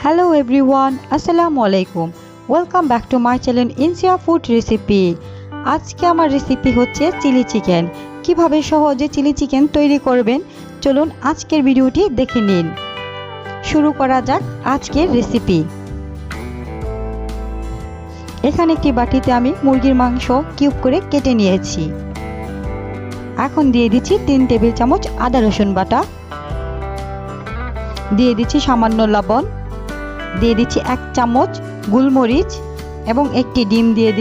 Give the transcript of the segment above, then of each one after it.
Hello everyone, Assalamu alaikum. Welcome back to my channel Insia food recipe. আজকে আমার recipe হচ্ছে chilli chicken. কিভাবে সহজে চিলি চিকেন তৈরি করবেন চলুন আজকের ভিডিওটি দেখে নিন। শুরু করা যাক আজকের রেসিপি। এখানে একটি বাটিতে আমি মুরগির মাংস কিউব করে কেটে নিয়েছি। এখন দিয়ে দিচ্ছি 3 টেবিল চামচ আদা রসুন বাটা, দিয়ে দিচ্ছি সামান্য লবণ, দিয়ে দিচ্ছি 1 চামচ গোলমরিচ এবং একটি ডিম দিয়ে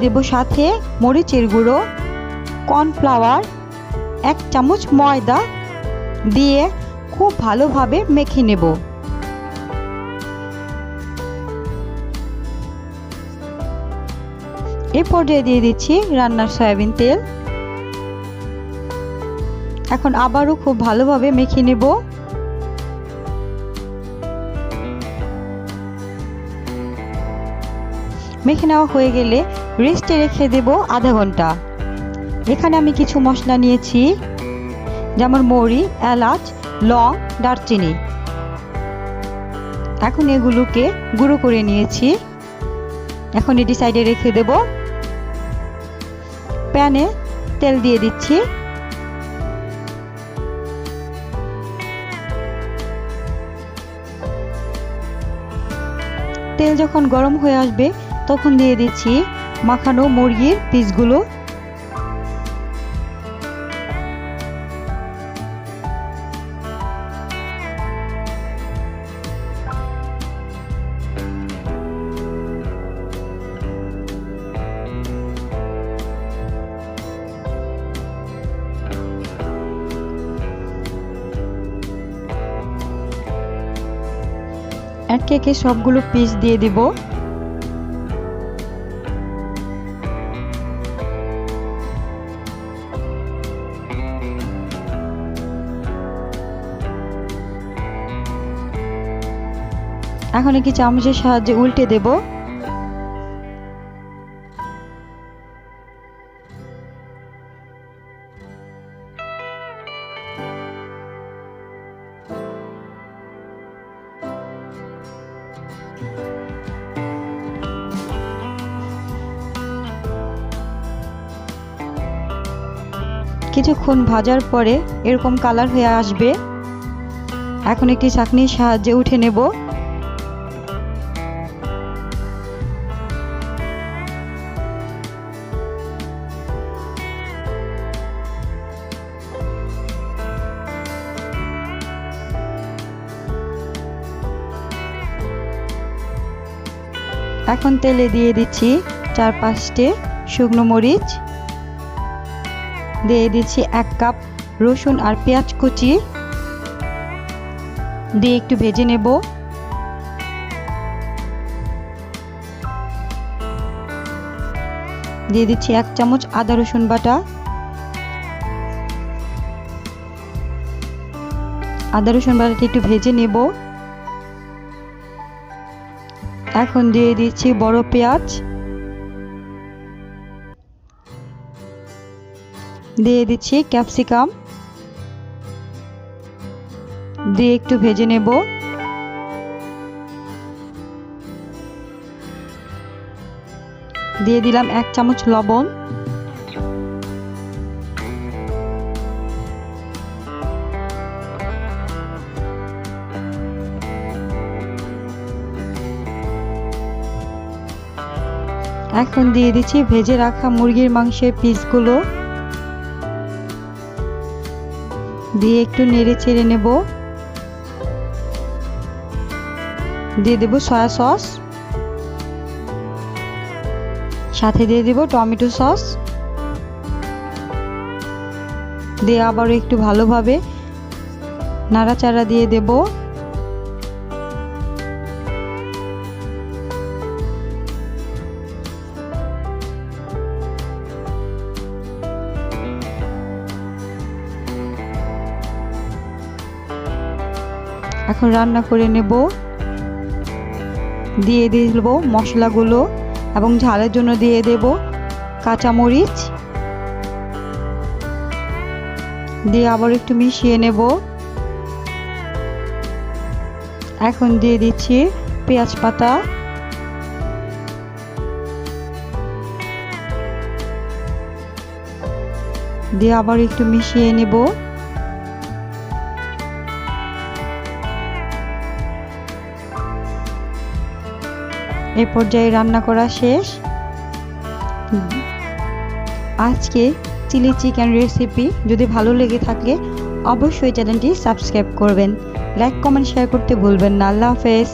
দেব সাথে মরিচের গুঁড়ো, কর্নফ্লাওয়ার, 1 চামচ ময়দা দিয়ে খুব ভালোভাবে মেখে নেব। এই পর্যায়ে দিয়ে দিচ্ছি রান্নার সয়াবিন তেল। এখন আবারও খুব ভালোভাবে মেখে নেব। মেখে নেওয়া হয়ে গেলে রেস্টে রেখে দেব আধা ঘন্টা। এখানে আমি কিছু মশলা নিয়েছি, যেমন মৌরি, এলাচ, লং, দারচিনি। এখন এগুলোকে গুঁড়ো করে নিয়েছি। এখন এটি সাইডে রেখে দেব। প্যানে তেল দিয়ে দিচ্ছি। তেল যখন গরম হয়ে আসবে তখন দিয়ে দিচ্ছি মাখানো মুরগির পিসগুলো। একে একে সবগুলো পিস দিয়ে দিব। এখন একটি চামচের সাহায্যে উল্টে দেব। কিছুক্ষণ ভাজার পরে এরকম কালার হয়ে আসবে। এখন একটি ছাঁকনির সাহায্যে উঠে নেব। এখন তেলে দিয়ে দিচ্ছি 4-5টে শুকনো মরিচ, দিয়ে দিচ্ছি 1 কাপ রসুন আর পেঁয়াজ কুচি দিয়ে একটু ভেজে নেব। দিয়ে দিচ্ছি 1 চামচ আদা রসুন বাটা। আদা রসুন বাটাটা একটু ভেজে নেব। এখন দিয়ে দিচ্ছি বড় পেঁয়াজ, দিয়ে দিচ্ছি ক্যাপসিকাম দিয়ে একটু ভেজে নেব। দিয়ে দিলাম 1 চামচ লবণ। এখন দিয়ে দিচ্ছি ভেজে রাখা মুরগির মাংসের পিসগুলো, দিয়ে একটু নেড়ে চেড়ে নেব। দিয়ে দেব সয়া সস, সাথে দিয়ে দেব টমেটো সস। দিয়ে আবার একটু ভালোভাবে নাড়াচাড়া দিয়ে দেব। এখন রান্না করে নেব। দিয়ে দেব মশলাগুলো এবং ঝালের জন্য দিয়ে দেব কাঁচামরিচ, দিয়ে আবার একটু মিশিয়ে নেব। এখন দিয়ে দিচ্ছি পেঁয়াজ পাতা, দিয়ে আবার একটু মিশিয়ে নেব। এই পর্যায়ে রান্না করা শেষ। আজকে চিলি চিকেন রেসিপি যদি ভালো লেগে থাকে অবশ্যই চ্যানেলটি সাবস্ক্রাইব করবেন, লাইক কমেন্ট শেয়ার করতে ভুলবেন না। আল্লাহ হাফেজ।